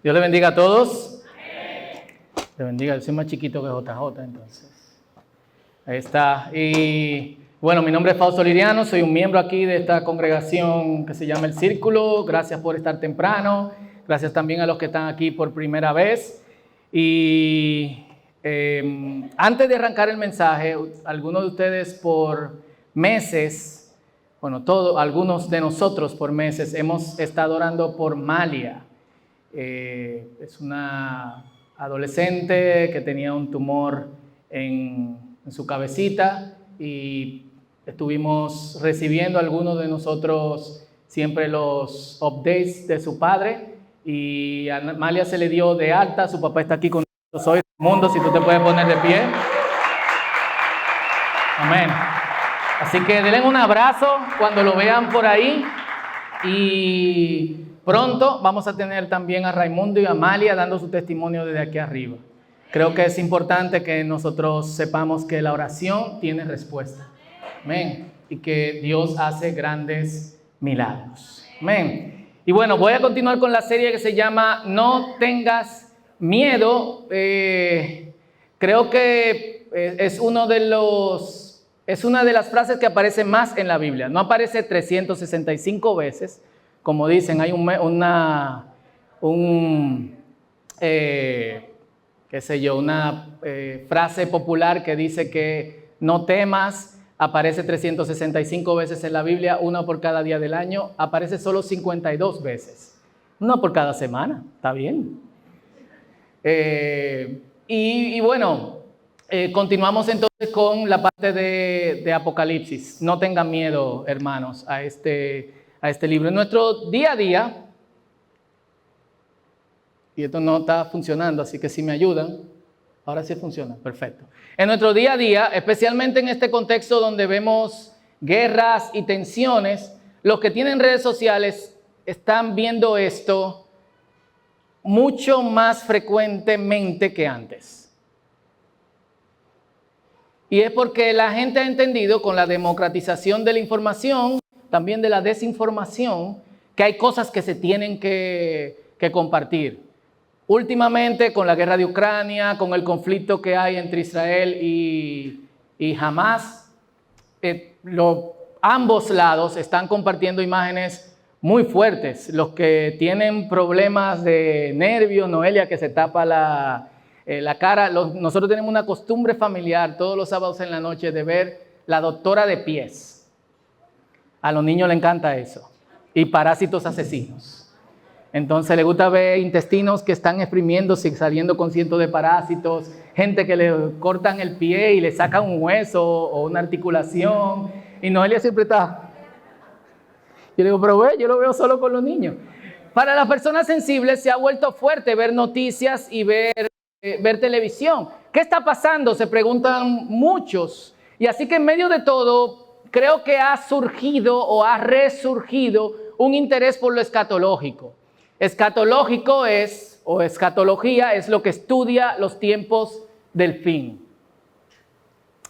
Dios le bendiga a todos. Le bendiga, yo soy más chiquito que JJ, entonces. Ahí está. Y bueno, mi nombre es Fausto Liriano, soy un miembro aquí de esta congregación que se llama El Círculo. Gracias por estar temprano. Gracias también a los que están aquí por primera vez. Y antes de arrancar el mensaje, algunos de ustedes por meses, bueno, algunos de nosotros por meses hemos estado orando por Malia. Es una adolescente que tenía un tumor en su cabecita y estuvimos recibiendo algunos de nosotros siempre los updates de su padre, y a Malia se le dio de alta. Su papá está aquí con nosotros hoy. Mundo, si tú te puedes poner de pie. Amén. Así que denle un abrazo cuando lo vean por ahí. Y pronto vamos a tener también a Raimundo y a Amalia dando su testimonio desde aquí arriba. Creo que es importante que nosotros sepamos que la oración tiene respuesta. Amén. Y que Dios hace grandes milagros. Amén. Y bueno, voy a continuar con la serie que se llama No tengas miedo. Creo que es una de las frases que aparece más en la Biblia. No aparece 365 veces. Como dicen, hay una frase popular que dice que no temas. Aparece 365 veces en la Biblia, una por cada día del año. Aparece solo 52 veces. Una por cada semana, está bien. Bueno, continuamos entonces con la parte de Apocalipsis. No tengan miedo, hermanos, a este libro. En nuestro día a día, y esto no está funcionando, así que si me ayudan, ahora sí funciona, perfecto. En nuestro día a día, especialmente en este contexto donde vemos guerras y tensiones, los que tienen redes sociales están viendo esto mucho más frecuentemente que antes. Y es porque la gente ha entendido, con la democratización de la información, también de la desinformación, que hay cosas que se tienen que compartir. Últimamente, con la guerra de Ucrania, con el conflicto que hay entre Israel y Hamas, ambos lados están compartiendo imágenes muy fuertes. Los que tienen problemas de nervios, Noelia, que se tapa la cara, nosotros tenemos una costumbre familiar todos los sábados en la noche de ver La Doctora de Pies. A los niños les encanta eso. Y Parásitos Asesinos. Entonces le gusta ver intestinos que están exprimiéndose y saliendo con cientos de parásitos, gente que le cortan el pie y le sacan un hueso o una articulación. Y Noelia siempre está. Yo le digo, pero yo lo veo solo con los niños. Para las personas sensibles se ha vuelto fuerte ver noticias y ver televisión. ¿Qué está pasando?, se preguntan muchos. Y así que en medio de todo, creo que ha surgido o ha resurgido un interés por lo escatológico. Escatología es lo que estudia los tiempos del fin,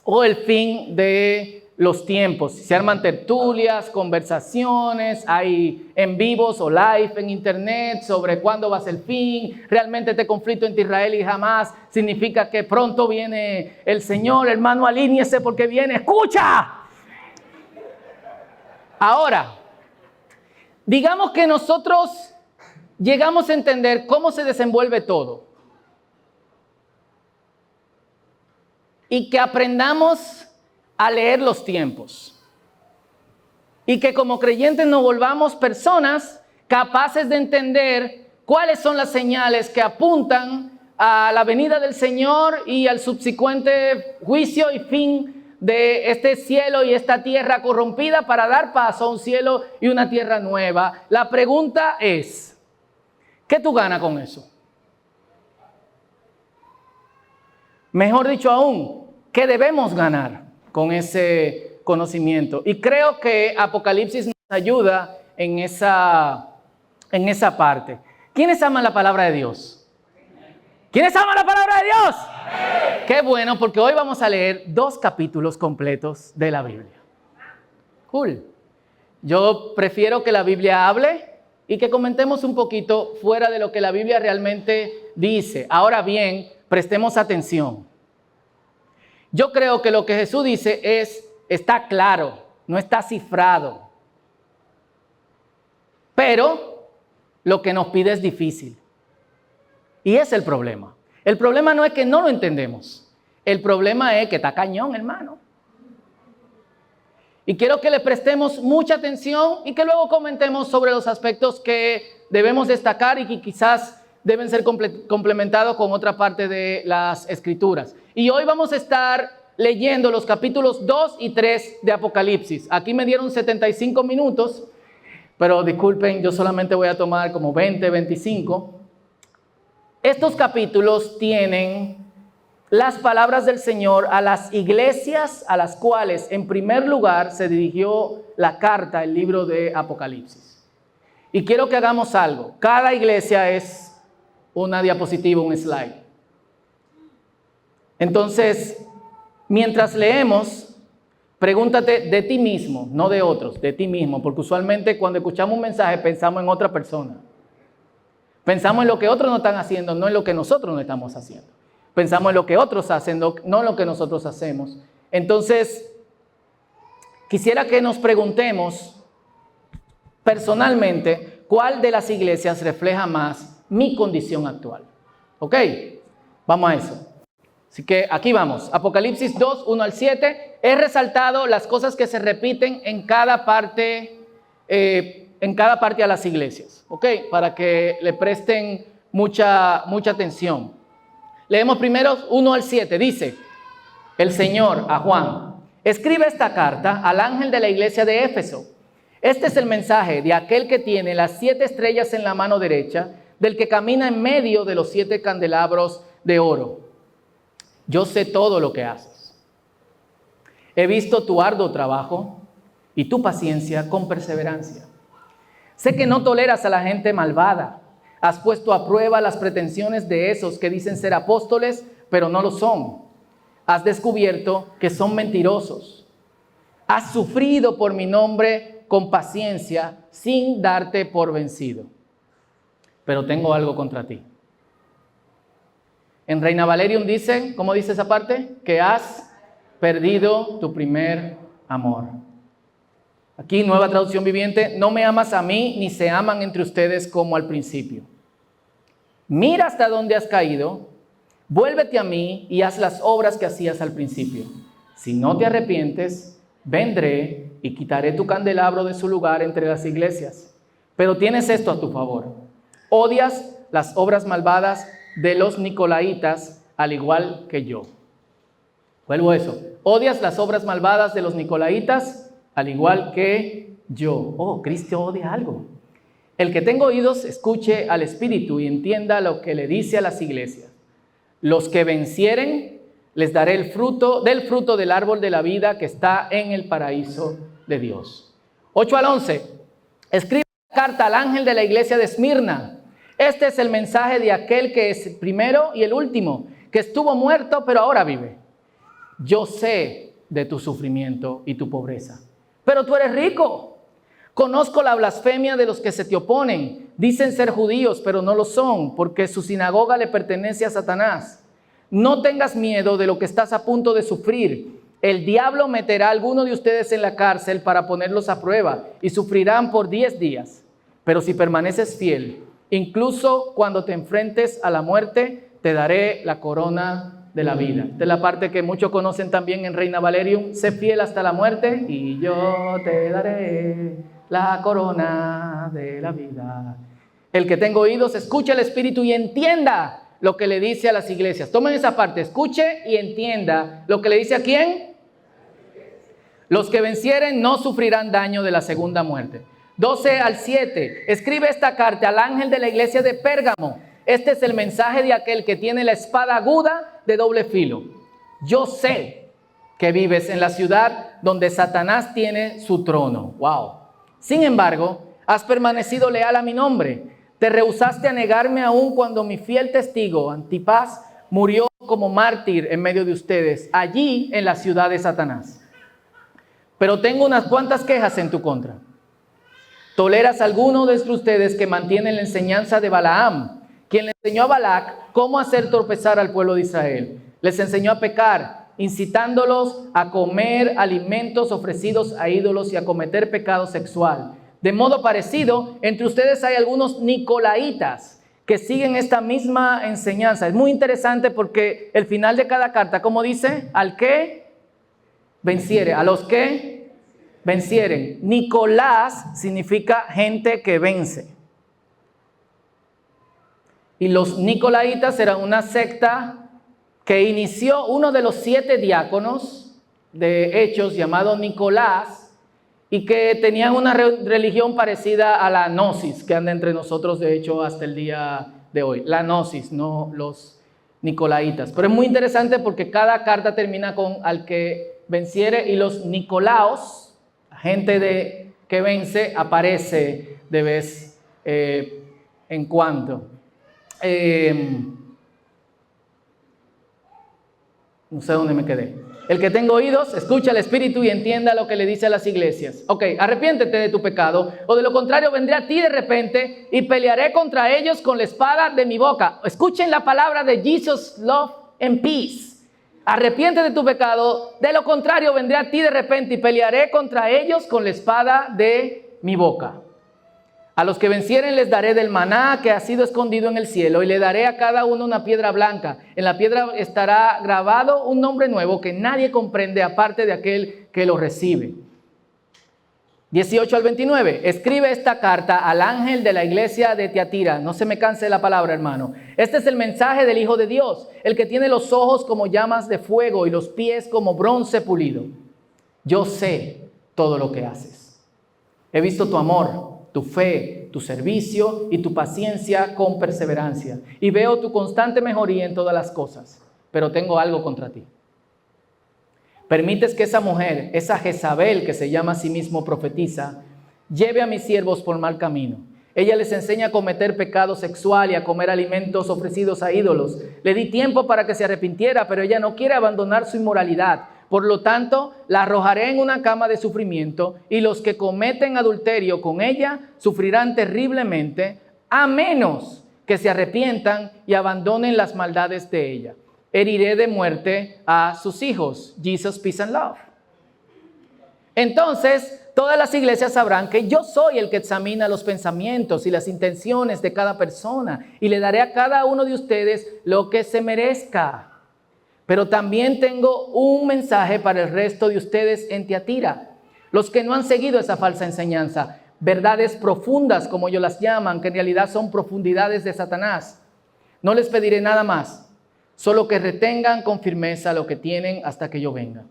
o el fin de los tiempos. Se arman tertulias, conversaciones, hay en vivos o live en internet sobre cuándo va a ser el fin. Realmente este conflicto entre Israel y Hamas significa que pronto viene el Señor. Hermano, alíñese porque viene. ¡Escucha! Ahora, digamos que nosotros llegamos a entender cómo se desenvuelve todo y que aprendamos a leer los tiempos y que como creyentes nos volvamos personas capaces de entender cuáles son las señales que apuntan a la venida del Señor y al subsecuente juicio y fin de este cielo y esta tierra corrompida, para dar paso a un cielo y una tierra nueva. La pregunta es, ¿qué tú ganas con eso? Mejor dicho aún, ¿qué debemos ganar con ese conocimiento? Y creo que Apocalipsis nos ayuda en esa parte. ¿Quiénes aman la palabra de Dios? ¿Quiénes aman la palabra de Dios? Qué bueno, porque hoy vamos a leer 2 capítulos completos de la Biblia. Cool. Yo prefiero que la Biblia hable y que comentemos un poquito fuera de lo que la Biblia realmente dice. Ahora bien, prestemos atención. Yo creo que lo que Jesús dice está claro, no está cifrado. Pero lo que nos pide es difícil. Y ese es el problema. El problema no es que no lo entendemos. El problema es que está cañón, hermano. Y quiero que le prestemos mucha atención y que luego comentemos sobre los aspectos que debemos destacar y que quizás deben ser complementados con otra parte de las Escrituras. Y hoy vamos a estar leyendo los capítulos 2 y 3 de Apocalipsis. Aquí me dieron 75 minutos, pero disculpen, yo solamente voy a tomar como 20, 25. Estos capítulos tienen las palabras del Señor a las iglesias a las cuales en primer lugar se dirigió la carta, el libro de Apocalipsis. Y quiero que hagamos algo. Cada iglesia es una diapositiva, un slide. Entonces, mientras leemos, pregúntate de ti mismo, no de otros, de ti mismo, porque usualmente cuando escuchamos un mensaje pensamos en otra persona. Pensamos en lo que otros no están haciendo, no en lo que nosotros no estamos haciendo. Pensamos en lo que otros hacen, no en lo que nosotros hacemos. Entonces, quisiera que nos preguntemos personalmente cuál de las iglesias refleja más mi condición actual. ¿Ok? Vamos a eso. Así que aquí vamos. Apocalipsis 2, 1 al 7. He resaltado las cosas que se repiten en cada parte a las iglesias. ¿Ok? Para que le presten mucha atención. Leemos primero 1 al 7. Dice el Señor a Juan: escribe esta carta al ángel de la iglesia de Éfeso. Este es el mensaje de aquel que tiene las 7 estrellas en la mano derecha, del que camina en medio de los 7 candelabros de oro. Yo sé todo lo que haces. He visto tu arduo trabajo y tu paciencia con perseverancia. Sé que no toleras a la gente malvada. Has puesto a prueba las pretensiones de esos que dicen ser apóstoles, pero no lo son. Has descubierto que son mentirosos. Has sufrido por mi nombre con paciencia sin darte por vencido. Pero tengo algo contra ti. En Reina Valerium dice, ¿cómo dice esa parte? Que has perdido tu primer amor. Aquí, Nueva Traducción Viviente: no me amas a mí, ni se aman entre ustedes como al principio. Mira hasta dónde has caído, vuélvete a mí y haz las obras que hacías al principio. Si no te arrepientes, vendré y quitaré tu candelabro de su lugar entre las iglesias. Pero tienes esto a tu favor: odias las obras malvadas de los nicolaitas, al igual que yo. Vuelvo a eso. Odias las obras malvadas de los nicolaitas, al igual que yo. Oh, Cristo odia algo. El que tenga oídos, escuche al Espíritu y entienda lo que le dice a las iglesias. Los que vencieren, les daré el fruto del árbol de la vida que está en el paraíso de Dios. 8 al 11. Escribe una carta al ángel de la iglesia de Esmirna. Este es el mensaje de aquel que es el primero y el último, que estuvo muerto pero ahora vive. Yo sé de tu sufrimiento y tu pobreza, pero tú eres rico. Conozco la blasfemia de los que se te oponen. Dicen ser judíos, pero no lo son, porque su sinagoga le pertenece a Satanás. No tengas miedo de lo que estás a punto de sufrir. El diablo meterá a alguno de ustedes en la cárcel para ponerlos a prueba y sufrirán por 10 días. Pero si permaneces fiel, incluso cuando te enfrentes a la muerte, te daré la corona de la vida. Esta es la parte que muchos conocen también en Reina Valerium: sé fiel hasta la muerte y yo te daré la corona de la vida. El que tenga oídos, escuche al Espíritu y entienda lo que le dice a las iglesias. Tomen esa parte: escuche y entienda lo que le dice a quién. Los que vencieren no sufrirán daño de la segunda muerte. 12 al 7. Escribe esta carta al ángel de la iglesia de Pérgamo. Este es el mensaje de aquel que tiene la espada aguda de doble filo. Yo sé que vives en la ciudad donde Satanás tiene su trono. Wow. Sin embargo, has permanecido leal a mi nombre. Te rehusaste a negarme aún cuando mi fiel testigo, Antipas, murió como mártir en medio de ustedes, allí en la ciudad de Satanás. Pero tengo unas cuantas quejas en tu contra. ¿Toleras a alguno de ustedes que mantiene la enseñanza de Balaam, quien le enseñó a Balac cómo hacer tropezar al pueblo de Israel? Les enseñó a pecar, incitándolos a comer alimentos ofrecidos a ídolos y a cometer pecado sexual. De modo parecido, entre ustedes hay algunos nicolaitas que siguen esta misma enseñanza. Es muy interesante porque el final de cada carta, ¿cómo dice? Al que venciere, a los que vencieren. Nicolás significa gente que vence. Y los nicolaitas eran una secta que inició uno de los 7 diáconos de Hechos llamado Nicolás y que tenían una religión parecida a la gnosis que anda entre nosotros de hecho hasta el día de hoy. La gnosis, no los nicolaitas. Pero es muy interesante porque cada carta termina con al que venciere y los nicolaos, gente que vence, aparece de vez en cuando. No sé dónde me quedé. El que tenga oídos, escucha al Espíritu y entienda lo que le dice a las iglesias. Ok, arrepiéntete de tu pecado, o de lo contrario vendré a ti de repente y pelearé contra ellos con la espada de mi boca. Escuchen la palabra de Jesus, love and peace. Arrepiéntete de tu pecado, de lo contrario vendré a ti de repente y pelearé contra ellos con la espada de mi boca. A los que vencieren les daré del maná que ha sido escondido en el cielo y le daré a cada uno una piedra blanca. En la piedra estará grabado un nombre nuevo que nadie comprende aparte de aquel que lo recibe. 18 al 29. Escribe esta carta al ángel de la iglesia de Tiatira. No se me canse la palabra, hermano. Este es el mensaje del Hijo de Dios, el que tiene los ojos como llamas de fuego y los pies como bronce pulido. Yo sé todo lo que haces. He visto tu amor, tu fe, tu servicio y tu paciencia con perseverancia. Y veo tu constante mejoría en todas las cosas. Pero tengo algo contra ti. Permites que esa mujer, esa Jezabel que se llama a sí mismo profetiza, lleve a mis siervos por mal camino. Ella les enseña a cometer pecado sexual y a comer alimentos ofrecidos a ídolos. Le di tiempo para que se arrepintiera, pero ella no quiere abandonar su inmoralidad. Por lo tanto, la arrojaré en una cama de sufrimiento y los que cometen adulterio con ella sufrirán terriblemente, a menos que se arrepientan y abandonen las maldades de ella. Heriré de muerte a sus hijos. Jesus, peace and love. Entonces, todas las iglesias sabrán que yo soy el que examina los pensamientos y las intenciones de cada persona y le daré a cada uno de ustedes lo que se merezca. Pero también tengo un mensaje para el resto de ustedes en Tiatira, los que no han seguido esa falsa enseñanza, verdades profundas como ellos las llaman, que en realidad son profundidades de Satanás. No les pediré nada más, solo que retengan con firmeza lo que tienen hasta que yo venga.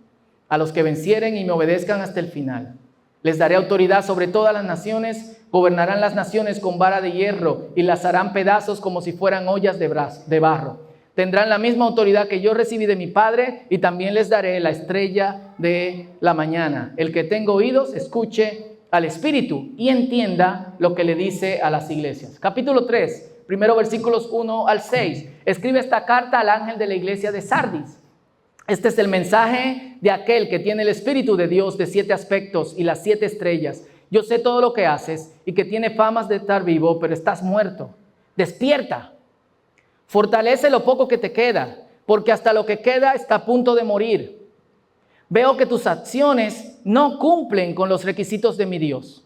A los que vencieren y me obedezcan hasta el final, les daré autoridad sobre todas las naciones, gobernarán las naciones con vara de hierro y las harán pedazos como si fueran ollas de barro. Tendrán la misma autoridad que yo recibí de mi Padre y también les daré la estrella de la mañana. El que tenga oídos, escuche al Espíritu y entienda lo que le dice a las iglesias. Capítulo 3, primero versículos 1 al 6. Escribe esta carta al ángel de la iglesia de Sardis. Este es el mensaje de aquel que tiene el Espíritu de Dios de 7 aspectos y las 7 estrellas. Yo sé todo lo que haces y que tiene famas de estar vivo, pero estás muerto. Despierta. Fortalece lo poco que te queda, porque hasta lo que queda está a punto de morir. Veo que tus acciones no cumplen con los requisitos de mi Dios.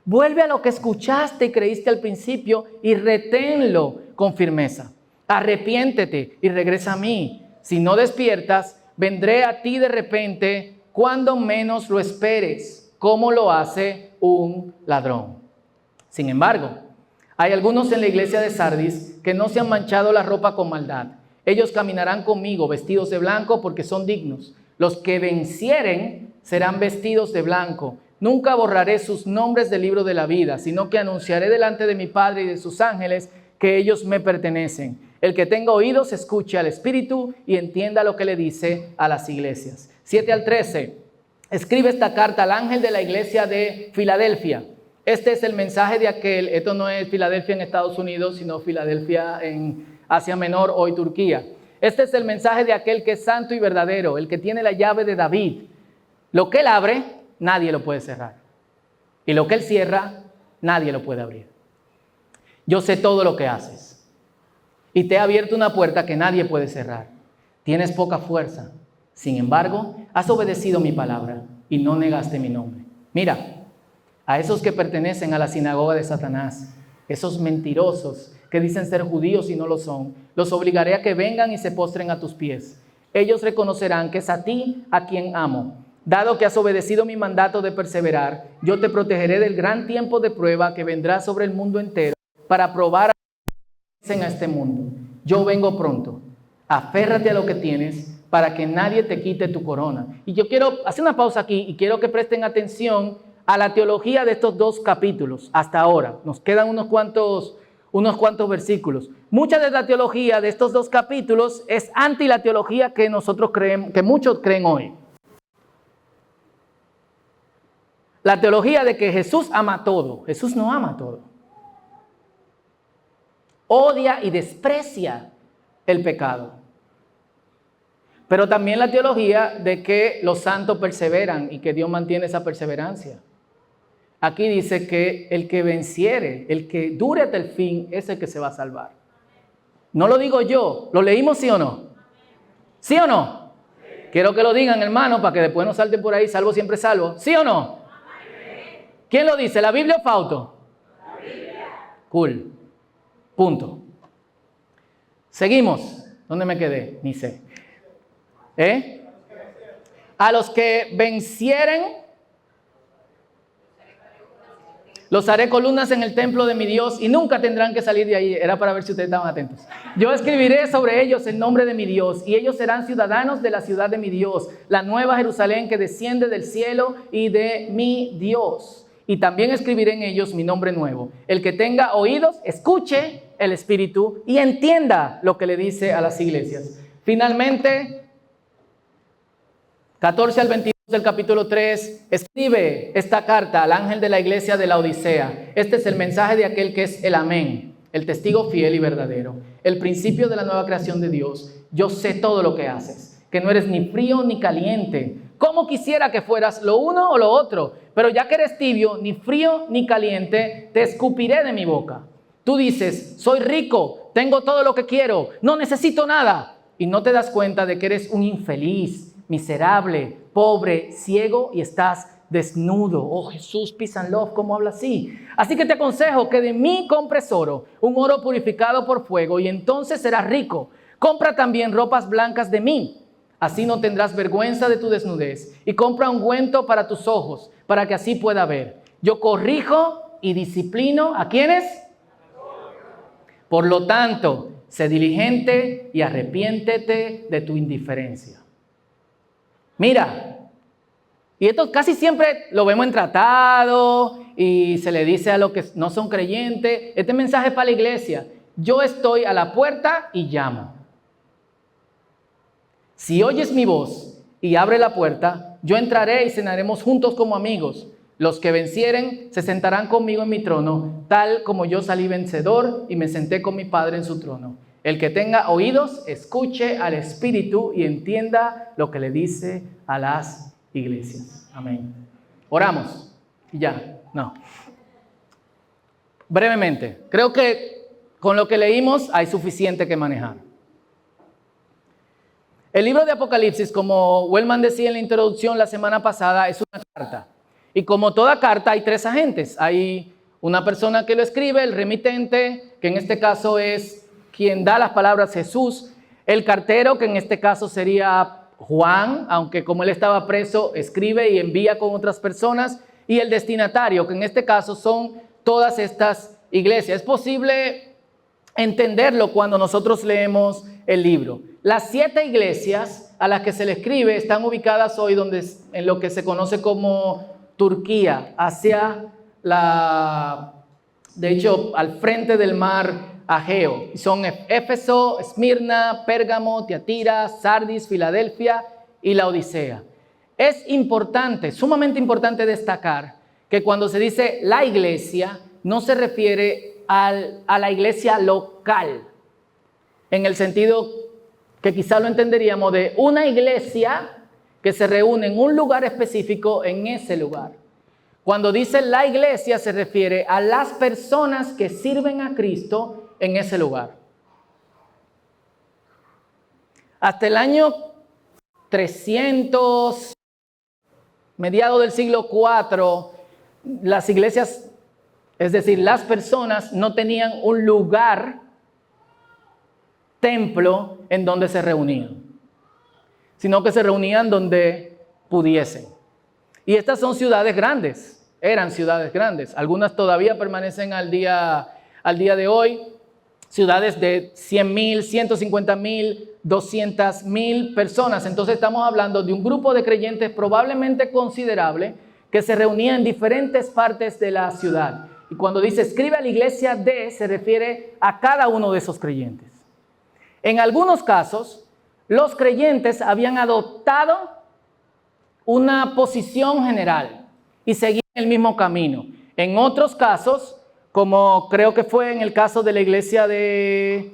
Vuelve a lo que escuchaste y creíste al principio y reténlo con firmeza. Arrepiéntete y regresa a mí. Si no despiertas, vendré a ti de repente cuando menos lo esperes, como lo hace un ladrón. Sin embargo, hay algunos en la iglesia de Sardis que no se han manchado la ropa con maldad. Ellos caminarán conmigo vestidos de blanco porque son dignos. Los que vencieren serán vestidos de blanco. Nunca borraré sus nombres del libro de la vida, sino que anunciaré delante de mi Padre y de sus ángeles que ellos me pertenecen. El que tenga oídos, escuche al Espíritu y entienda lo que le dice a las iglesias. 7 al 13. Escribe esta carta al ángel de la iglesia de Filadelfia. Este es el mensaje de aquel, esto no es Filadelfia en Estados Unidos, sino Filadelfia en Asia Menor, hoy Turquía. Este es el mensaje de aquel que es santo y verdadero, el que tiene la llave de David. Lo que él abre, nadie lo puede cerrar. Y lo que él cierra, nadie lo puede abrir. Yo sé todo lo que haces y te he abierto una puerta que nadie puede cerrar. Tienes poca fuerza, sin embargo, has obedecido mi palabra y no negaste mi nombre. Mira, a esos que pertenecen a la sinagoga de Satanás, esos mentirosos que dicen ser judíos y no lo son, los obligaré a que vengan y se postren a tus pies. Ellos reconocerán que es a ti a quien amo. Dado que has obedecido mi mandato de perseverar, yo te protegeré del gran tiempo de prueba que vendrá sobre el mundo entero para probar a este mundo. Yo vengo pronto. Aférrate a lo que tienes para que nadie te quite tu corona. Y yo quiero hacer una pausa aquí y quiero que presten atención a la teología de estos 2 capítulos hasta ahora. Nos quedan unos cuantos versículos. Mucha de la teología de estos 2 capítulos es anti la teología que nosotros creemos, que muchos creen hoy. La teología de que Jesús ama todo. Jesús no ama todo. Odia y desprecia el pecado. Pero también la teología de que los santos perseveran y que Dios mantiene esa perseverancia. Aquí dice que el que venciere, el que dure hasta el fin, es el que se va a salvar. No lo digo yo, ¿lo leímos sí o no? ¿Sí o no? Quiero que lo digan, hermano, para que después no salten por ahí, salvo siempre salvo. ¿Sí o no? ¿Quién lo dice? ¿La Biblia o Fausto? La Biblia. Cool. Punto. Seguimos. ¿Dónde me quedé? Ni sé. A los que vencieren, los haré columnas en el templo de mi Dios y nunca tendrán que salir de ahí. Era para ver si ustedes estaban atentos. Yo escribiré sobre ellos el nombre de mi Dios y ellos serán ciudadanos de la ciudad de mi Dios, la nueva Jerusalén que desciende del cielo y de mi Dios. Y también escribiré en ellos mi nombre nuevo. El que tenga oídos, escuche el Espíritu y entienda lo que le dice a las iglesias. Finalmente, 14 al 22 del capítulo 3, escribe esta carta al ángel de la iglesia de la Odisea. Este es el mensaje de aquel que es el Amén, el testigo fiel y verdadero, el principio de la nueva creación de Dios. Yo sé todo lo que haces, que no eres ni frío ni caliente. ¿Cómo quisiera que fueras lo uno o lo otro? Pero ya que eres tibio, ni frío ni caliente, te escupiré de mi boca. Tú dices, soy rico, tengo todo lo que quiero, no necesito nada. Y no te das cuenta de que eres un infeliz, miserable, pobre, ciego y estás desnudo. Oh Jesús, peace and love, ¿cómo habla así? Así que te aconsejo que de mí compres oro, un oro purificado por fuego, y entonces serás rico. Compra también ropas blancas de mí. Así no tendrás vergüenza de tu desnudez. Y compra ungüento para tus ojos, para que así pueda ver. Yo corrijo y disciplino ¿a quiénes? Por lo tanto, sé diligente y arrepiéntete de tu indiferencia. Mira, y esto casi siempre lo vemos en tratado y se le dice a los que no son creyentes. Este mensaje es para la iglesia. Yo estoy a la puerta y llamo. Si oyes mi voz y abre la puerta, yo entraré y cenaremos juntos como amigos. Los que vencieren se sentarán conmigo en mi trono, tal como yo salí vencedor y me senté con mi Padre en su trono. El que tenga oídos, escuche al Espíritu y entienda lo que le dice a las iglesias. Amén. Oramos. Y ya, no. Brevemente, creo que con lo que leímos hay suficiente que manejar. El libro de Apocalipsis, como Wellman decía en la introducción la semana pasada, es una carta. Y como toda carta hay 3 agentes. Hay una persona que lo escribe, el remitente, que en este caso es quien da las palabras Jesús. El cartero, que en este caso sería Juan, aunque como él estaba preso, escribe y envía con otras personas. Y el destinatario, que en este caso son todas estas iglesias. Es posible entenderlo cuando nosotros leemos el libro. Las 7 iglesias a las que se le escribe están ubicadas hoy en lo que se conoce como Turquía, hacia de hecho, al frente del mar Ageo. Son Éfeso, Esmirna, Pérgamo, Tiatira, Sardis, Filadelfia y la Odisea. Es importante, sumamente importante destacar que cuando se dice la iglesia, no se refiere a la iglesia local, en el sentido que quizá lo entenderíamos de una iglesia que se reúne en un lugar específico en ese lugar. Cuando dice la iglesia se refiere a las personas que sirven a Cristo en ese lugar. Hasta el año 300, mediados del siglo IV, las iglesias, es decir, las personas no tenían un lugar, templo, en donde se reunían, sino que se reunían donde pudiesen. Y estas son ciudades grandes, eran ciudades grandes. Algunas todavía permanecen al día de hoy. Ciudades de 100,000, 150,000, 200,000 personas. Entonces estamos hablando de un grupo de creyentes probablemente considerable que se reunía en diferentes partes de la ciudad. Y cuando dice escribe a la iglesia de, se refiere a cada uno de esos creyentes. En algunos casos, los creyentes habían adoptado una posición general y seguían el mismo camino. En otros casos, como creo que fue en el caso de la iglesia de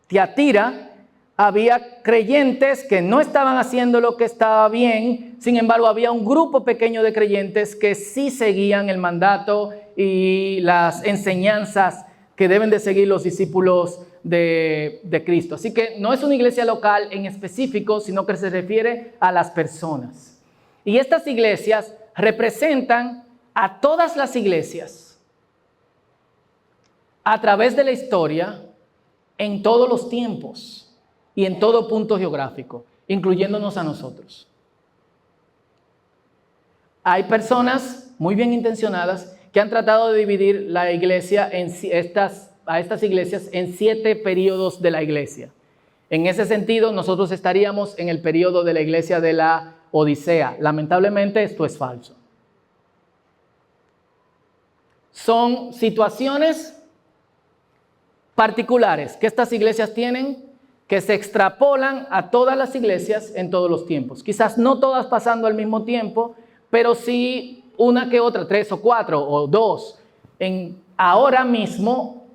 Tiatira, había creyentes que no estaban haciendo lo que estaba bien. Sin embargo, había un grupo pequeño de creyentes que sí seguían el mandato y las enseñanzas que deben de seguir los discípulos de Cristo. Así que no es una iglesia local en específico, sino que se refiere a las personas. Y estas iglesias representan a todas las iglesias a través de la historia, en todos los tiempos y en todo punto geográfico, incluyéndonos a nosotros. Hay personas muy bien intencionadas que han tratado de dividir la iglesia a estas iglesias en 7 periodos de la iglesia. En ese sentido, nosotros estaríamos en el periodo de la iglesia de la Odisea. Lamentablemente, esto es falso. Son situaciones particulares que estas iglesias tienen, que se extrapolan a todas las iglesias en todos los tiempos. Quizás no todas pasando al mismo tiempo, pero sí una que otra, 3 o 4 o 2. Ahora mismo,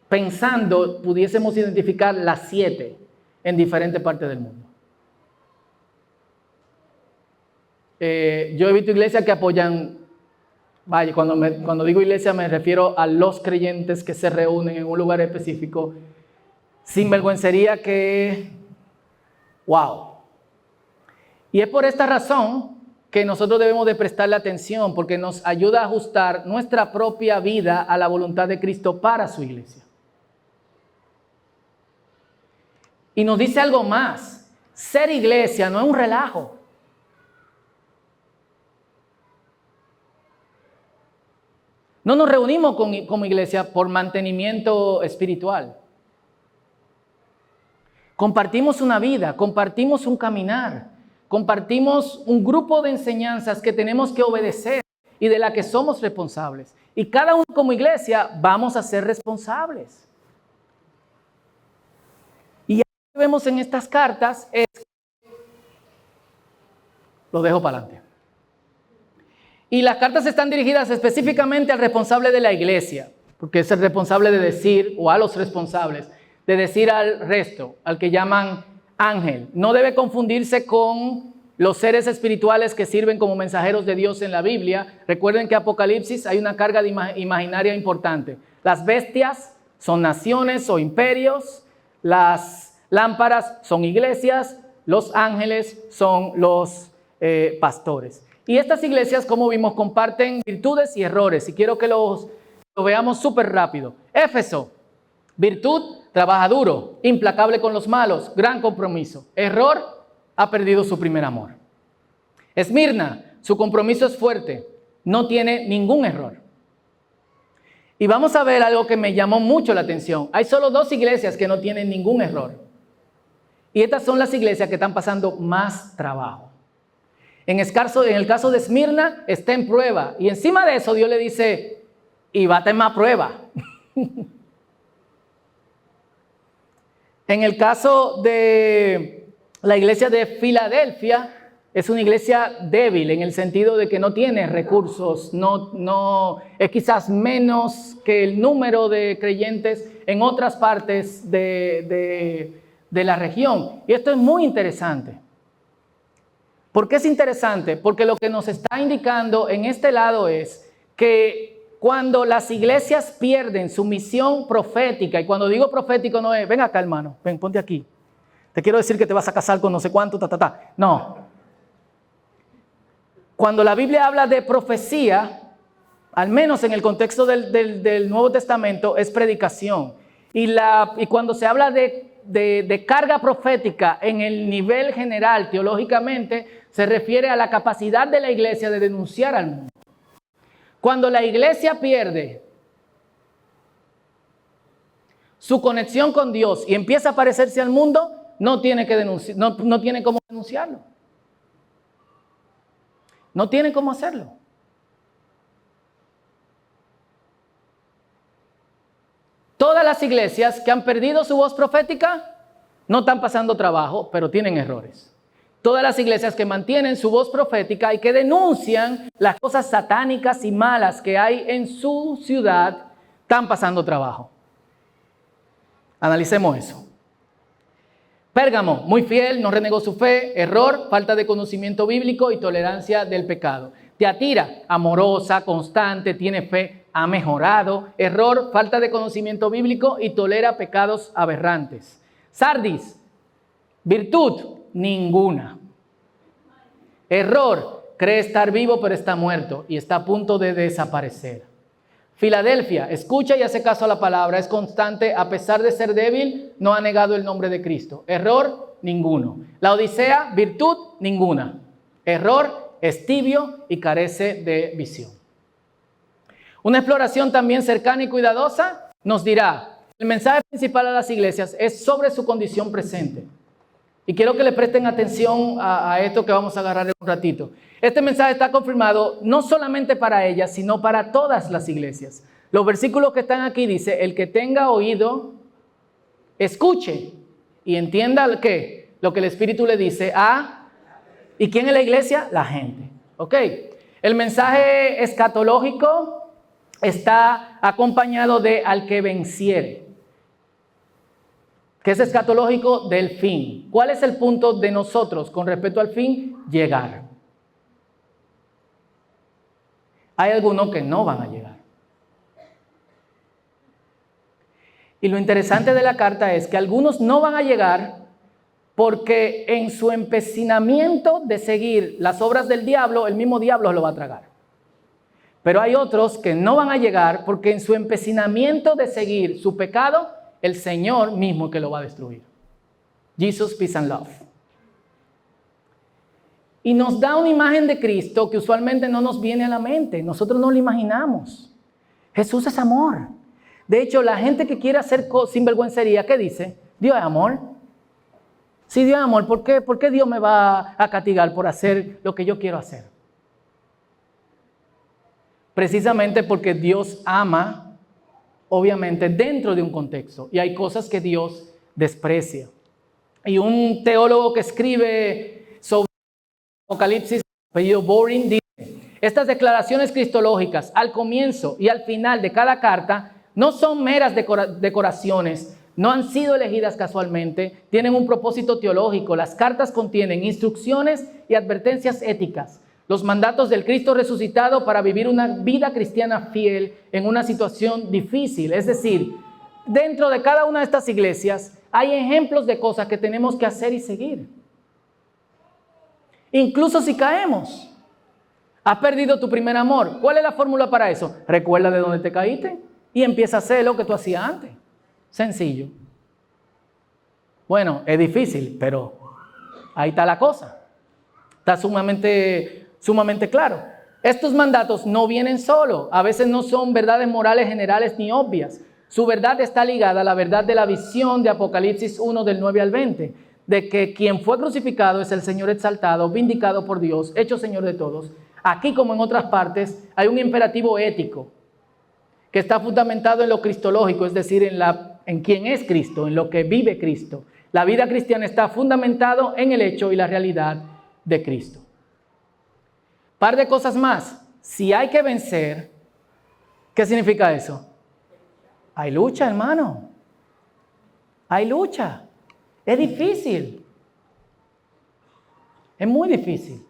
pensando, pudiésemos identificar las 7 en diferentes partes del mundo. Yo he visto iglesias que apoyan. Vaya, cuando digo iglesia me refiero a los creyentes que se reúnen en un lugar específico. Sin vergüencería que, wow. Y es por esta razón que nosotros debemos de prestarle atención, porque nos ayuda a ajustar nuestra propia vida a la voluntad de Cristo para su iglesia. Y nos dice algo más: ser iglesia no es un relajo. No nos reunimos como iglesia por mantenimiento espiritual. Compartimos una vida, compartimos un caminar, compartimos un grupo de enseñanzas que tenemos que obedecer y de la que somos responsables. Y cada uno como iglesia vamos a ser responsables. Y lo que vemos en estas cartas es... Lo dejo para adelante. Y las cartas están dirigidas específicamente al responsable de la iglesia, porque es el responsable de decir, o a los responsables, de decir al resto, al que llaman ángel. No debe confundirse con los seres espirituales que sirven como mensajeros de Dios en la Biblia. Recuerden que en Apocalipsis hay una carga imaginaria importante. Las bestias son naciones o imperios, las lámparas son iglesias, los ángeles son los pastores. Y estas iglesias, como vimos, comparten virtudes y errores. Y quiero que lo veamos súper rápido. Éfeso, virtud, trabaja duro, implacable con los malos, gran compromiso. Error, ha perdido su primer amor. Esmirna, su compromiso es fuerte, no tiene ningún error. Y vamos a ver algo que me llamó mucho la atención. Hay solo 2 iglesias que no tienen ningún error. Y estas son las iglesias que están pasando más trabajo. En el caso de Esmirna, está en prueba. Y encima de eso, Dios le dice, y va a tener más prueba. En el caso de la iglesia de Filadelfia, es una iglesia débil en el sentido de que no tiene recursos, no es quizás menos que el número de creyentes en otras partes de la región. Y esto es muy interesante. ¿Por qué es interesante? Porque lo que nos está indicando en este lado es que cuando las iglesias pierden su misión profética, y cuando digo profético no es, ven acá hermano, ven, ponte aquí. Te quiero decir que te vas a casar con no sé cuánto, No. Cuando la Biblia habla de profecía, al menos en el contexto del Nuevo Testamento, es predicación. Y cuando se habla de carga profética en el nivel general, teológicamente, se refiere a la capacidad de la iglesia de denunciar al mundo. Cuando la iglesia pierde su conexión con Dios y empieza a parecerse al mundo, no tiene cómo denunciarlo. No tiene cómo hacerlo. Todas las iglesias que han perdido su voz profética no están pasando trabajo, pero tienen errores. Todas las iglesias que mantienen su voz profética y que denuncian las cosas satánicas y malas que hay en su ciudad, están pasando trabajo. Analicemos eso. Pérgamo, muy fiel, no renegó su fe, error, falta de conocimiento bíblico y tolerancia del pecado. Tiatira, amorosa, constante, tiene fe, ha mejorado, error, falta de conocimiento bíblico y tolera pecados aberrantes. Sardis, virtud, ninguna. Error, cree estar vivo pero está muerto y está a punto de desaparecer. Filadelfia, escucha y hace caso a la palabra, es constante, a pesar de ser débil, no ha negado el nombre de Cristo. Error, ninguno. La Odisea, virtud, ninguna. Error, es tibio y carece de visión. Una exploración también cercana y cuidadosa nos dirá, el mensaje principal a las iglesias es sobre su condición presente. Y quiero que le presten atención a esto que vamos a agarrar en un ratito. Este mensaje está confirmado no solamente para ellas, sino para todas las iglesias. Los versículos que están aquí dice, el que tenga oído, escuche y entienda lo que el Espíritu le dice a... ¿Y quién es la iglesia? La gente. ¿Ok? El mensaje escatológico está acompañado de al que venciere. ¿Qué es escatológico? Del fin. ¿Cuál es el punto de nosotros con respecto al fin? Llegar. Hay algunos que no van a llegar. Y lo interesante de la carta es que algunos no van a llegar porque en su empecinamiento de seguir las obras del diablo, el mismo diablo lo va a tragar. Pero hay otros que no van a llegar porque en su empecinamiento de seguir su pecado, el Señor mismo que lo va a destruir. Jesus, peace and love. Y nos da una imagen de Cristo que usualmente no nos viene a la mente. Nosotros no lo imaginamos. Jesús es amor. De hecho, la gente que quiere hacer sinvergüencería, ¿qué dice? Dios es amor. Si Dios es amor, ¿por qué Dios me va a castigar por hacer lo que yo quiero hacer? Precisamente porque Dios ama, obviamente, dentro de un contexto. Y hay cosas que Dios desprecia. Y un teólogo que escribe sobre Apocalipsis, apellido Boring, dice, estas declaraciones cristológicas al comienzo y al final de cada carta no son meras decoraciones, no han sido elegidas casualmente, tienen un propósito teológico. Las cartas contienen instrucciones y advertencias éticas, los mandatos del Cristo resucitado para vivir una vida cristiana fiel en una situación difícil. Es decir, dentro de cada una de estas iglesias hay ejemplos de cosas que tenemos que hacer y seguir. Incluso si caemos, has perdido tu primer amor. ¿Cuál es la fórmula para eso? Recuerda de dónde te caíste y empieza a hacer lo que tú hacías antes. Sencillo. Bueno, es difícil, pero ahí está la cosa. Está sumamente claro. Estos mandatos no vienen solos. A veces no son verdades morales generales ni obvias. Su verdad está ligada a la verdad de la visión de Apocalipsis 1 del 9 al 20. De que quien fue crucificado es el Señor exaltado, vindicado por Dios, hecho Señor de todos. Aquí, como en otras partes, hay un imperativo ético que está fundamentado en lo cristológico, es decir, en quién es Cristo, en lo que vive Cristo. La vida cristiana está fundamentado en el hecho y la realidad de Cristo. Par de cosas más. Si hay que vencer, ¿qué significa eso? Hay lucha, hermano. Hay lucha. Es difícil. Es muy difícil.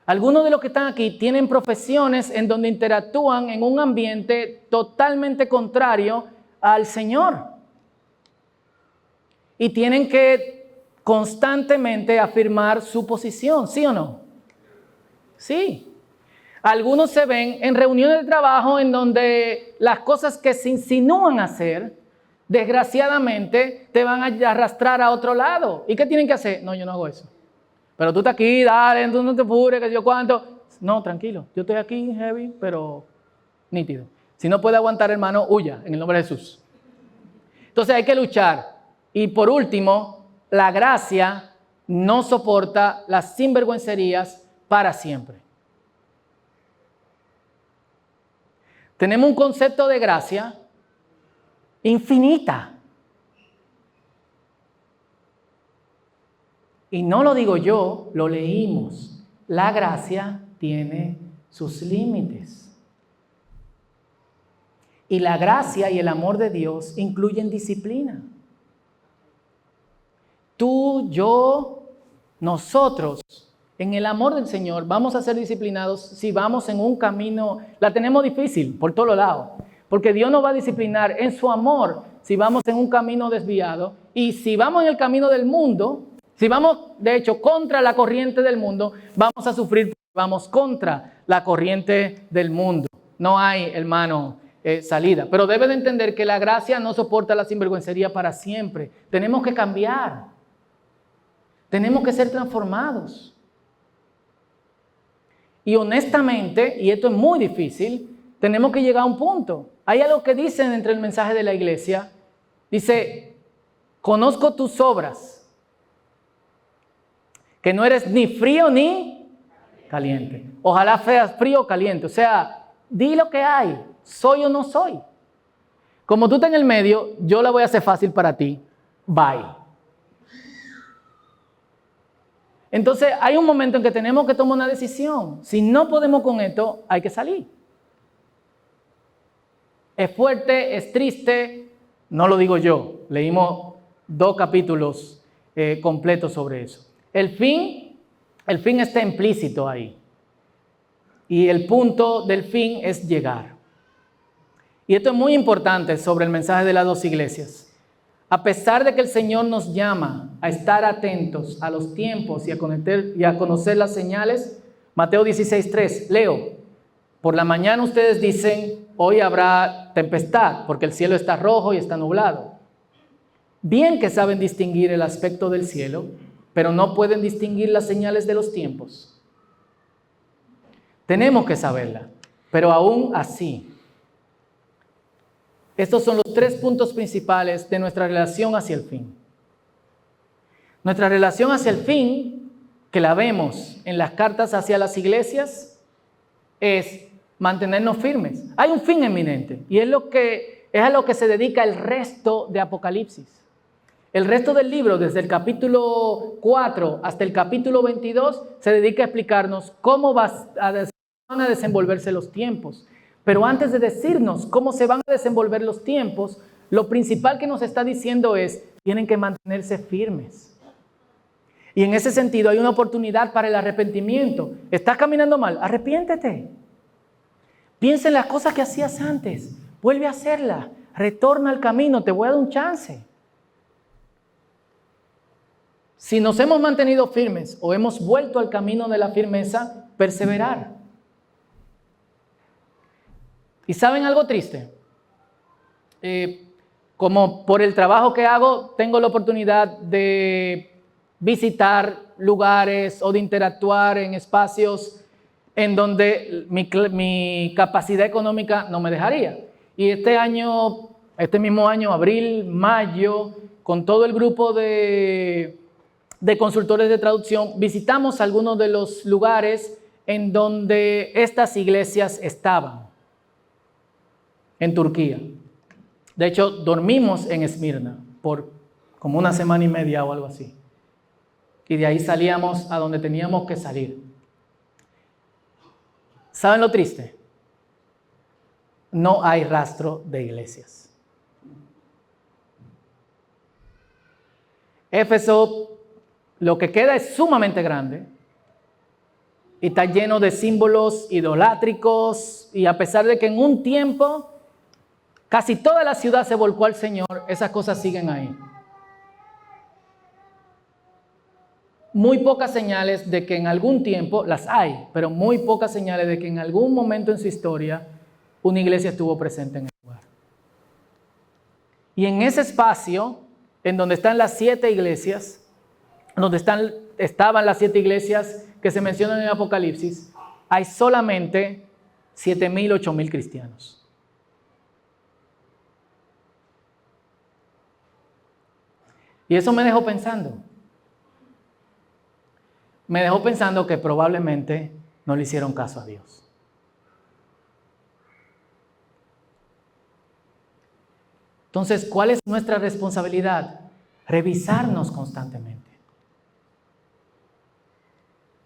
Algunos de los que están aquí tienen profesiones en donde interactúan en un ambiente totalmente contrario al Señor. Y tienen que constantemente afirmar su posición, ¿sí o no? Sí. Algunos se ven en reuniones de trabajo en donde las cosas que se insinúan hacer, desgraciadamente, te van a arrastrar a otro lado. ¿Y qué tienen que hacer? No, yo no hago eso. Pero tú estás aquí, dale, tú no te apures, que yo cuánto. No, tranquilo, yo estoy aquí heavy, pero nítido. Si no puede aguantar, hermano, huya en el nombre de Jesús. Entonces hay que luchar. Y por último, la gracia no soporta las sinvergüencerías para siempre. Tenemos un concepto de gracia infinita. Y no lo digo yo, lo leímos. La gracia tiene sus límites. Y la gracia y el amor de Dios incluyen disciplina. Tú, yo, nosotros, en el amor del Señor, vamos a ser disciplinados si vamos en un camino, la tenemos difícil por todos lados, porque Dios nos va a disciplinar en su amor si vamos en un camino desviado, y si vamos en el camino del mundo, si vamos de hecho contra la corriente del mundo, vamos a sufrir porque vamos contra la corriente del mundo. No hay, hermano, salida. Pero debe de entender que la gracia no soporta la sinvergüencería para siempre. Tenemos que cambiar. Tenemos que ser transformados. Y honestamente, y esto es muy difícil, tenemos que llegar a un punto. Hay algo que dicen entre el mensaje de la iglesia. Dice, conozco tus obras, que no eres ni frío ni caliente. Ojalá seas frío o caliente. O sea, di lo que hay. ¿Soy o no soy? Como tú estás en el medio, yo la voy a hacer fácil para ti. Bye. Entonces, hay un momento en que tenemos que tomar una decisión. Si no podemos con esto, hay que salir. Es fuerte, es triste, no lo digo yo. Leímos 2 capítulos completos sobre eso. El fin está implícito ahí. Y el punto del fin es llegar. Y esto es muy importante sobre el mensaje de las 2 iglesias. A pesar de que el Señor nos llama a estar atentos a los tiempos y a conocer las señales, Mateo 16:3, leo, por la mañana ustedes dicen, hoy habrá tempestad, porque el cielo está rojo y está nublado. Bien que saben distinguir el aspecto del cielo, pero no pueden distinguir las señales de los tiempos. Tenemos que saberla, pero aún así, estos son los 3 puntos principales de nuestra relación hacia el fin. Nuestra relación hacia el fin, que la vemos en las cartas hacia las iglesias, es mantenernos firmes. Hay un fin eminente y es a lo que se dedica el resto de Apocalipsis. El resto del libro, desde el capítulo 4 hasta el capítulo 22, se dedica a explicarnos cómo van a desenvolverse los tiempos. Pero antes de decirnos cómo se van a desenvolver los tiempos, lo principal que nos está diciendo es, tienen que mantenerse firmes. Y en ese sentido hay una oportunidad para el arrepentimiento. ¿Estás caminando mal? Arrepiéntete. Piensa en las cosas que hacías antes. Vuelve a hacerlas. Retorna al camino. Te voy a dar un chance. Si nos hemos mantenido firmes o hemos vuelto al camino de la firmeza, perseverar. ¿Y saben algo triste? Como por el trabajo que hago, tengo la oportunidad de visitar lugares o de interactuar en espacios en donde mi capacidad económica no me dejaría. Y este mismo año, abril, mayo, con todo el grupo de consultores de traducción, visitamos algunos de los lugares en donde estas iglesias estaban. En Turquía. De hecho, dormimos en Esmirna por como 1 semana y media o algo así. Y de ahí salíamos a donde teníamos que salir. ¿Saben lo triste? No hay rastro de iglesias. Éfeso, lo que queda es sumamente grande y está lleno de símbolos idolátricos, y a pesar de que en un tiempo casi toda la ciudad se volcó al Señor, esas cosas siguen ahí. Muy pocas señales de que en algún tiempo, las hay, pero muy pocas señales de que en algún momento en su historia una iglesia estuvo presente en el lugar. Y en ese espacio, en donde están las 7 iglesias, donde estaban las 7 iglesias que se mencionan en el Apocalipsis, hay solamente 7,000, 8,000 cristianos. Y eso me dejó pensando. Me dejó pensando que probablemente no le hicieron caso a Dios. Entonces, ¿cuál es nuestra responsabilidad? Revisarnos constantemente.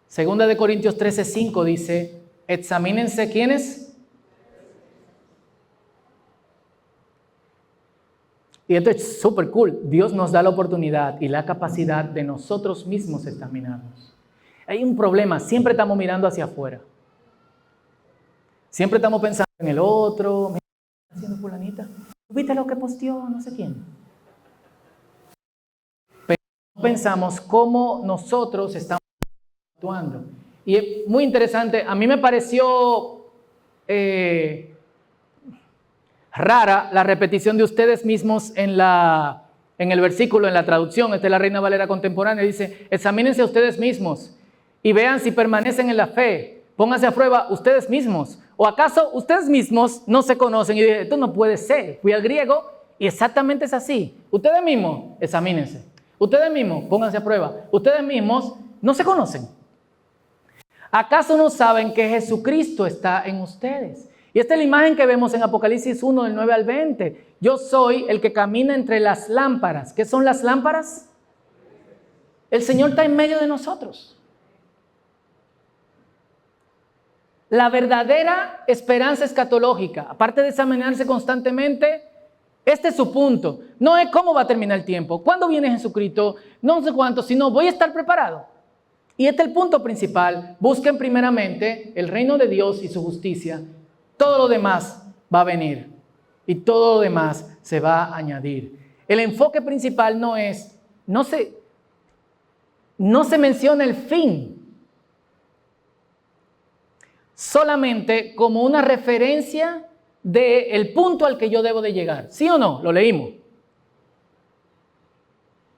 Segunda de Corintios 13:5 dice, examínense, ¿quiénes? Y esto es súper cool. Dios nos da la oportunidad y la capacidad de nosotros mismos examinarnos. Hay un problema, siempre estamos mirando hacia afuera. Siempre estamos pensando en el otro. Mira, ¿qué está haciendo fulanita? ¿Viste lo que posteó no sé quién? Pero no pensamos cómo nosotros estamos actuando. Y es muy interesante, a mí me pareció rara la repetición de ustedes mismos en el versículo, en la traducción. Esta es la Reina Valera contemporánea. Dice, examínense a ustedes mismos y vean si permanecen en la fe. Pónganse a prueba ustedes mismos. ¿O acaso ustedes mismos no se conocen? Y dije, esto no puede ser. Fui al griego y exactamente es así. Ustedes mismos, examínense. Ustedes mismos, pónganse a prueba. Ustedes mismos no se conocen. ¿Acaso no saben que Jesucristo está en ustedes? Y esta es la imagen que vemos en Apocalipsis 1, del 9 al 20. Yo soy el que camina entre las lámparas. ¿Qué son las lámparas? El Señor está en medio de nosotros. La verdadera esperanza escatológica, aparte de examinarse constantemente, este es su punto. No es cómo va a terminar el tiempo, cuándo viene Jesucristo, no sé cuánto, sino voy a estar preparado. Y este es el punto principal. Busquen primeramente el reino de Dios y su justicia. Todo lo demás va a venir y todo lo demás se va a añadir. El enfoque principal no se menciona el fin, solamente como una referencia del punto al que yo debo de llegar. ¿Sí o no? Lo leímos.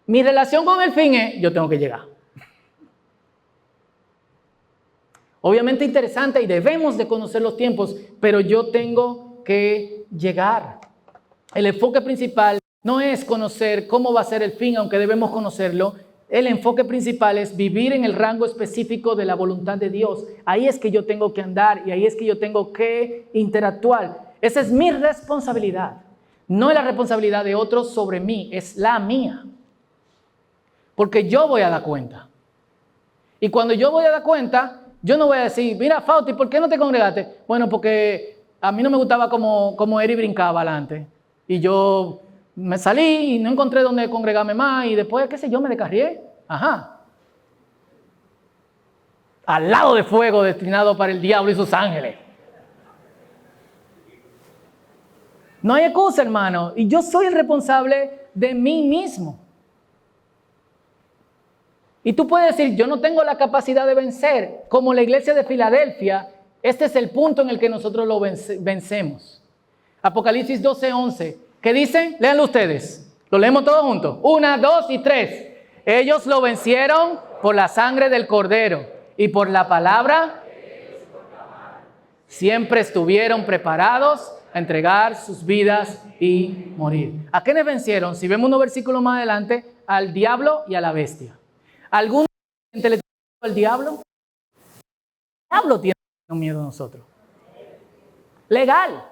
Mi relación con el fin es, yo tengo que llegar. Obviamente interesante y debemos de conocer los tiempos, pero yo tengo que llegar. El enfoque principal no es conocer cómo va a ser el fin, aunque debemos conocerlo. El enfoque principal es vivir en el rango específico de la voluntad de Dios. Ahí es que yo tengo que andar y ahí es que yo tengo que interactuar. Esa es mi responsabilidad. No es la responsabilidad de otros sobre mí, es la mía. Porque yo voy a dar cuenta. Y cuando yo voy a dar cuenta, yo no voy a decir, mira, Fauti, ¿por qué no te congregaste? Bueno, porque a mí no me gustaba como Eri brincaba adelante. Y yo me salí y no encontré dónde congregarme más. Y después, qué sé yo, me descarrié. Ajá. Al lado de fuego destinado para el diablo y sus ángeles. No hay excusa, hermano. Y yo soy el responsable de mí mismo. Y tú puedes decir, yo no tengo la capacidad de vencer. Como la iglesia de Filadelfia, este es el punto en el que nosotros lo vencemos. Apocalipsis 12:11. ¿Qué dicen? Léanlo ustedes. Lo leemos todos juntos. 1, 2 y 3. Ellos lo vencieron por la sangre del Cordero y por la palabra. Siempre estuvieron preparados a entregar sus vidas y morir. ¿A quiénes vencieron? Si vemos unos versículos más adelante, al diablo y a la bestia. ¿Algún gente le tiene miedo al diablo? El diablo tiene miedo a nosotros. Legal.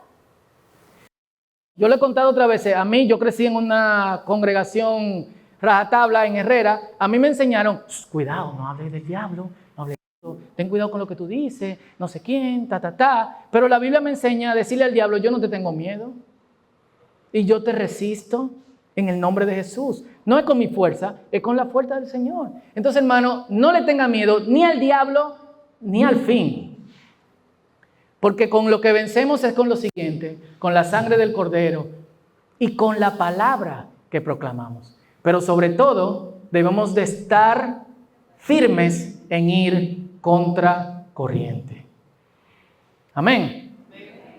Yo le he contado otras veces, a mí yo crecí en una congregación rajatabla en Herrera, a mí me enseñaron, cuidado, no hables del diablo, no hables de eso, ten cuidado con lo que tú dices, no sé quién, pero la Biblia me enseña a decirle al diablo, yo no te tengo miedo y yo te resisto en el nombre de Jesús. No es con mi fuerza, es con la fuerza del Señor. Entonces, hermano, no le tenga miedo ni al diablo ni al fin. Porque con lo que vencemos es con lo siguiente, con la sangre del Cordero y con la palabra que proclamamos. Pero sobre todo, debemos de estar firmes en ir contra corriente. Amén.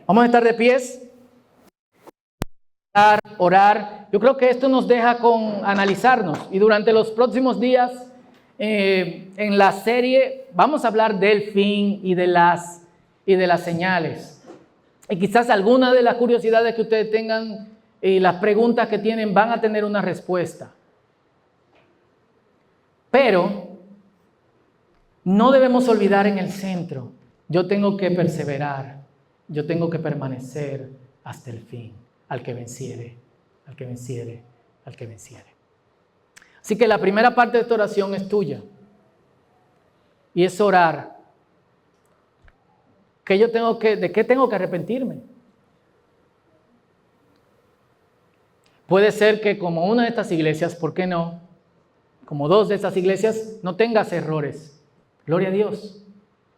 Vamos a estar de pies. Orar. Yo creo que esto nos deja con analizarnos, y durante los próximos días en la serie vamos a hablar del fin y de las señales, y quizás algunas de las curiosidades que ustedes tengan y las preguntas que tienen van a tener una respuesta, pero no debemos olvidar en el centro: yo tengo que perseverar, yo tengo que permanecer hasta el fin. Al que venciere, al que venciere, al que venciere. Así que la primera parte de esta oración es tuya. Y es orar. ¿De qué tengo que arrepentirme? Puede ser que como una de estas iglesias, ¿por qué no? Como dos de estas iglesias, no tengas errores. Gloria a Dios.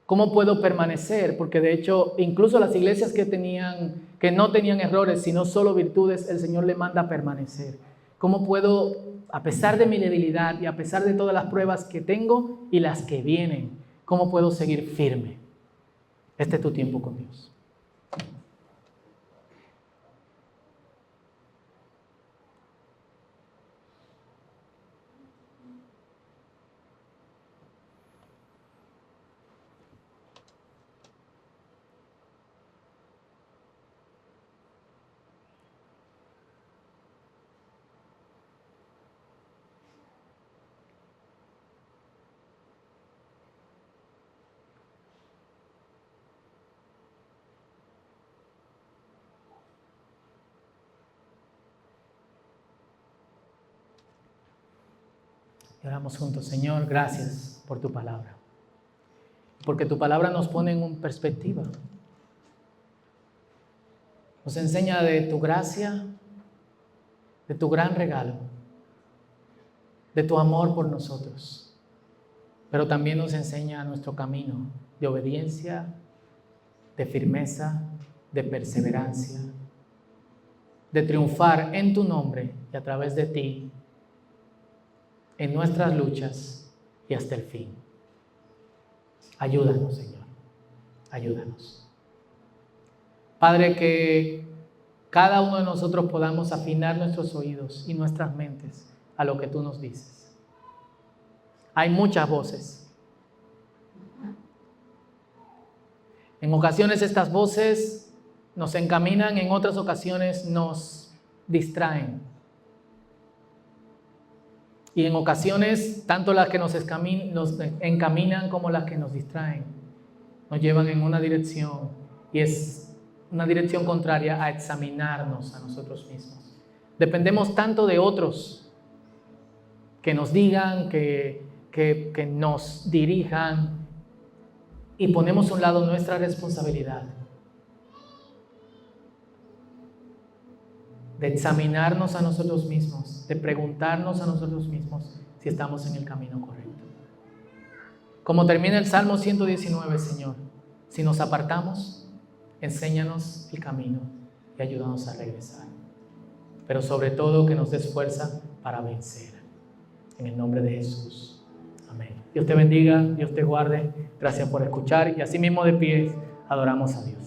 ¿Cómo puedo permanecer? Porque de hecho, incluso las iglesias que no tenían errores, sino solo virtudes, el Señor le manda a permanecer. ¿Cómo puedo, a pesar de mi debilidad y a pesar de todas las pruebas que tengo y las que vienen, cómo puedo seguir firme? Este es tu tiempo con Dios. Y oramos juntos. Señor, gracias por tu palabra. Porque tu palabra nos pone en perspectiva. Nos enseña de tu gracia, de tu gran regalo, de tu amor por nosotros. Pero también nos enseña nuestro camino de obediencia, de firmeza, de perseverancia, de triunfar en tu nombre y a través de ti en nuestras luchas y hasta el fin. Ayúdanos, Señor. Ayúdanos. Padre, que cada uno de nosotros podamos afinar nuestros oídos y nuestras mentes a lo que tú nos dices. Hay muchas voces. En ocasiones estas voces nos encaminan, en otras ocasiones nos distraen. Y en ocasiones, tanto las que nos encaminan como las que nos distraen, nos llevan en una dirección, y es una dirección contraria a examinarnos a nosotros mismos. Dependemos tanto de otros que nos digan, que nos dirijan, y ponemos a un lado nuestra responsabilidad de examinarnos a nosotros mismos, de preguntarnos a nosotros mismos si estamos en el camino correcto. Como termina el Salmo 119, Señor, si nos apartamos, enséñanos el camino y ayúdanos a regresar. Pero sobre todo que nos des fuerza para vencer. En el nombre de Jesús. Amén. Dios te bendiga, Dios te guarde. Gracias por escuchar, y así mismo de pie adoramos a Dios.